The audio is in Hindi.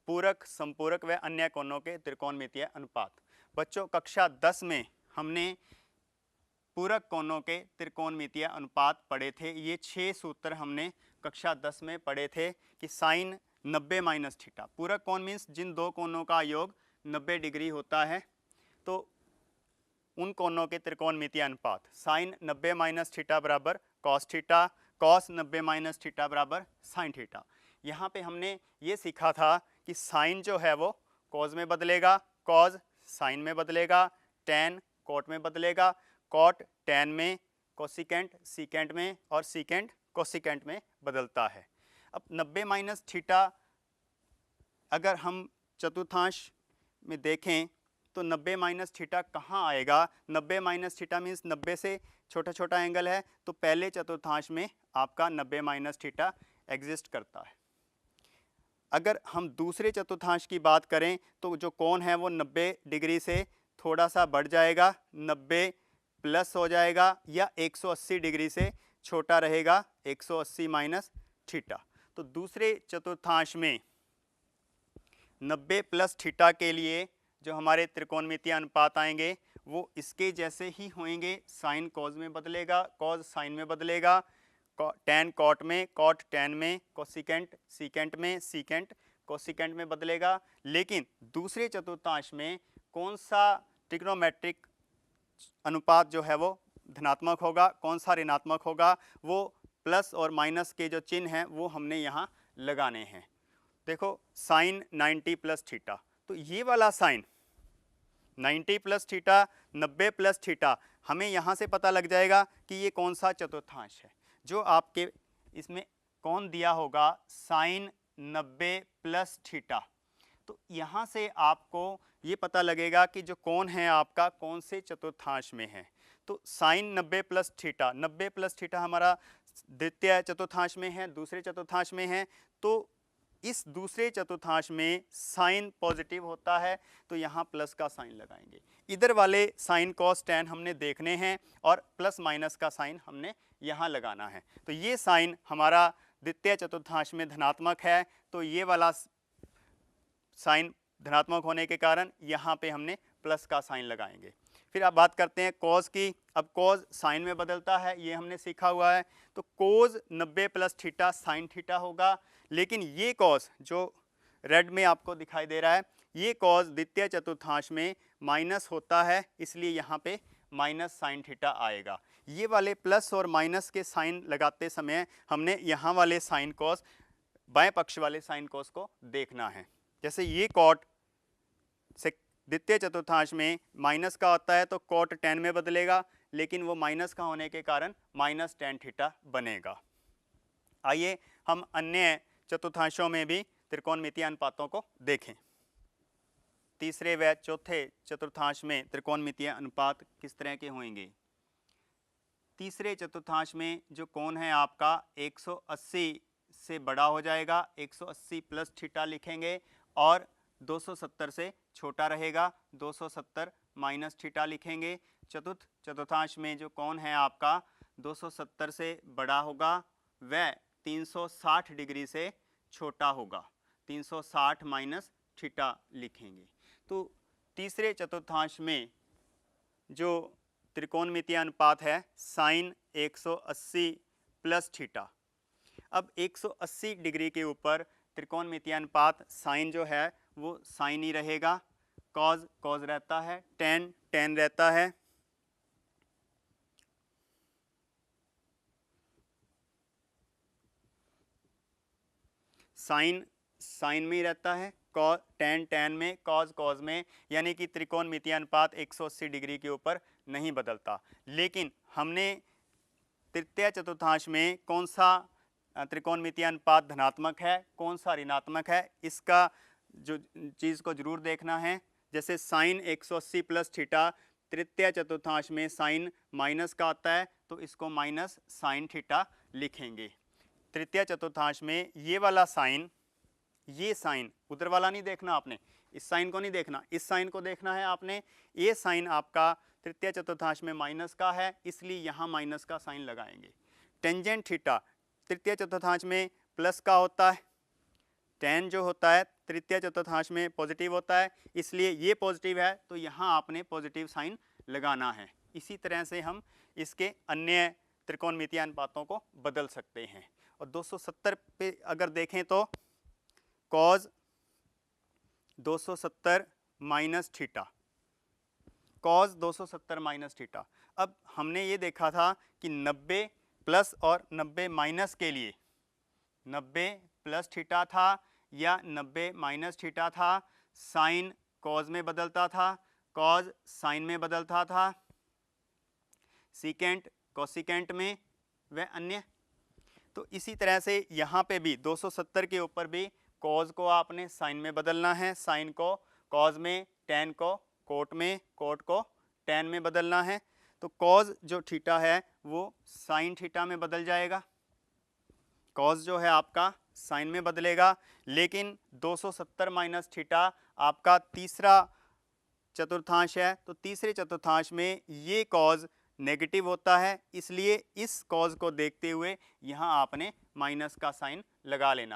पूरक, संपूरक व अन्य कोणों के त्रिकोणमितीय अनुपात। बच्चों, कक्षा 10 में हमने पूरक कोणों के त्रिकोणमितीय अनुपात पढ़े थे। ये 6 सूत्र हमने कक्षा 10 में पढ़े थे कि साइन 90 माइनस थीटा, पूरक कोण मीन्स जिन दो कोणों का योग 90 डिग्री होता है, तो उन कोणों के त्रिकोणमितीय अनुपात। साइन 90 माइनस थीटा बराबर cos theta, cos 90 minus theta बराबर साइन थीटा। यहाँ पे हमने ये सीखा था कि साइन जो है वो कॉस में बदलेगा, कॉस साइन में बदलेगा, टैन कॉट में बदलेगा, कॉट टैन में, कोसिकेंट सीकेंट में और सीकेंट कोसिकेंट में बदलता है। अब 90 माइनस थीटा अगर हम चतुर्थांश में देखें तो 90 माइनस थीटा कहाँ आएगा? 90 माइनस थीटा मीन्स 90 से छोटा छोटा एंगल है, तो पहले चतुर्थांश में आपका 90 माइनस थीटा एग्जिस्ट करता है। अगर हम दूसरे चतुर्थांश की बात करें तो जो कोण है वो 90 डिग्री से थोड़ा सा बढ़ जाएगा, 90 प्लस हो जाएगा, या 180 डिग्री से छोटा रहेगा, 180 माइनस थीटा। तो दूसरे चतुर्थांश में 90 प्लस थीटा के लिए जो हमारे त्रिकोणमितीय अनुपात आएंगे वो इसके जैसे ही होंगे। साइन कॉस में बदलेगा, कॉस साइन में बदलेगा, टैन कॉट में, कॉट टैन में, कोसिकेंट सीकेंट में, सीकेंट कोसिकेंट में बदलेगा। लेकिन दूसरे चतुर्थांश में कौन सा ट्रिग्नोमेट्रिक अनुपात जो है वो धनात्मक होगा, कौन सा ऋणात्मक होगा, वो प्लस और माइनस के जो चिन्ह हैं वो हमने यहाँ लगाने हैं। देखो, साइन 90 प्लस थीटा, तो ये वाला sine 90 plus theta, 90 plus theta, हमें यहाँ से पता लग जाएगा कि ये कौन सा चतुर्थांश है। जो आपके इसमें कौन दिया होगा साइन 90 प्लस थीटा, तो यहाँ से आपको ये पता लगेगा कि जो कोण है आपका कौन से चतुर्थांश में है। तो sine 90 plus theta, 90 plus theta हमारा द्वितीय चतुर्थांश में है, दूसरे चतुर्थांश में है। तो इस दूसरे चतुर्थांश में साइन पॉजिटिव होता है, तो यहाँ प्लस का साइन लगाएंगे। इधर वाले साइन कॉस टैन हमने देखने हैं और प्लस माइनस का साइन हमने यहाँ लगाना है। तो ये साइन हमारा द्वितीय चतुर्थांश में धनात्मक है, तो ये वाला साइन धनात्मक होने के कारण यहाँ पे हमने प्लस का साइन लगाएंगे। फिर आप बात करते हैं कॉस की। अब कॉस साइन में बदलता है, ये हमने सीखा हुआ है। तो कोस 90 प्लस थीटा साइन थीटा होगा। लेकिन ये कॉस जो रेड में आपको दिखाई दे रहा है, ये कॉस द्वितीय चतुर्थांश में माइनस होता है, इसलिए यहाँ पे माइनस साइन थीटा आएगा। ये वाले प्लस और माइनस के साइन लगाते समय हमने यहाँ वाले साइन कॉस, बाएं पक्ष वाले साइन कॉस को देखना है। जैसे ये कॉट से द्वितीय चतुर्थांश में माइनस का होता है तो कॉट टैन में बदलेगा, लेकिन वो माइनस का होने के कारण माइनस टैन थीटा बनेगा। आइए हम अन्य चतुर्थांशों में भी त्रिकोणमितीय अनुपातों को देखें। तीसरे व चौथे चतुर्थांश में त्रिकोणमितीय अनुपात किस तरह के होंगे? तीसरे चतुर्थांश में जो कोण है आपका 180 से बड़ा हो जाएगा, 180 प्लस थीटा लिखेंगे, और 270 से छोटा रहेगा, 270 माइनस थीटा लिखेंगे। चतुर्थ चतुर्थांश में जो कोण है आपका 270 से बड़ा होगा व 360 डिग्री से छोटा होगा, 360 माइनस थीटा लिखेंगे। तो तीसरे चतुर्थांश में जो त्रिकोणमितीय अनुपात है साइन 180 प्लस थीटा। अब 180 डिग्री के ऊपर त्रिकोणमितीय अनुपात साइन जो है वो साइन ही रहेगा, कॉज कॉज रहता है, टैन टैन रहता है। साइन साइन में ही रहता है, कॉस टैन टैन में, कॉज कॉज में, यानी कि त्रिकोणमितीय अनुपात 180 डिग्री के ऊपर नहीं बदलता। लेकिन हमने तृतीय चतुर्थांश में कौन सा त्रिकोणमितीय अनुपात धनात्मक है, कौन सा ऋणात्मक है, इसका जो चीज़ को जरूर देखना है। जैसे साइन 180 प्लस थीटा तृतीय चतुर्थांश में साइन माइनस का आता है, तो इसको माइनस साइन थीटा लिखेंगे। तृतीय चतुर्थांश में ये वाला साइन, ये साइन उधर वाला नहीं देखना आपने, इस साइन को नहीं देखना, इस साइन को देखना है आपने। ये साइन आपका तृतीय चतुर्थांश में माइनस का है, इसलिए यहाँ माइनस का साइन लगाएंगे। टेंजेंट थीटा तृतीय चतुर्थांश में प्लस का होता है, tan जो होता है तृतीय चतुर्थांश में पॉजिटिव होता है, इसलिए ये पॉजिटिव है तो यहाँ आपने पॉजिटिव साइन लगाना है। इसी तरह से हम इसके अन्य त्रिकोणमितीय अनुपातों को बदल सकते हैं। और 270 पे अगर देखें तो cos 270 minus theta, cos 270 minus theta. अब हमने ये देखा था कि 90 प्लस और 90 माइनस के लिए 90 प्लस थीटा था या 90 माइनस थीटा था, साइन कॉज में बदलता था, कॉज साइन में बदलता था, सीकेंट कोसिकेंट में व अन्य। तो इसी तरह से यहाँ पे भी 270 के ऊपर भी कॉज को आपने साइन में बदलना है, साइन को कॉज में, टैन को कोट में, कोट को टैन में बदलना है। तो कॉज जो थीटा है वो साइन थीटा में बदल जाएगा, कॉज जो है आपका साइन में बदलेगा। लेकिन 270 माइनस थीटा आपका तीसरा चतुर्थांश है, तो तीसरे चतुर्थांश में ये कॉज नेगेटिव होता है, इसलिए इस कॉज को देखते हुए यहाँ आपने माइनस का साइन लगा लेना है।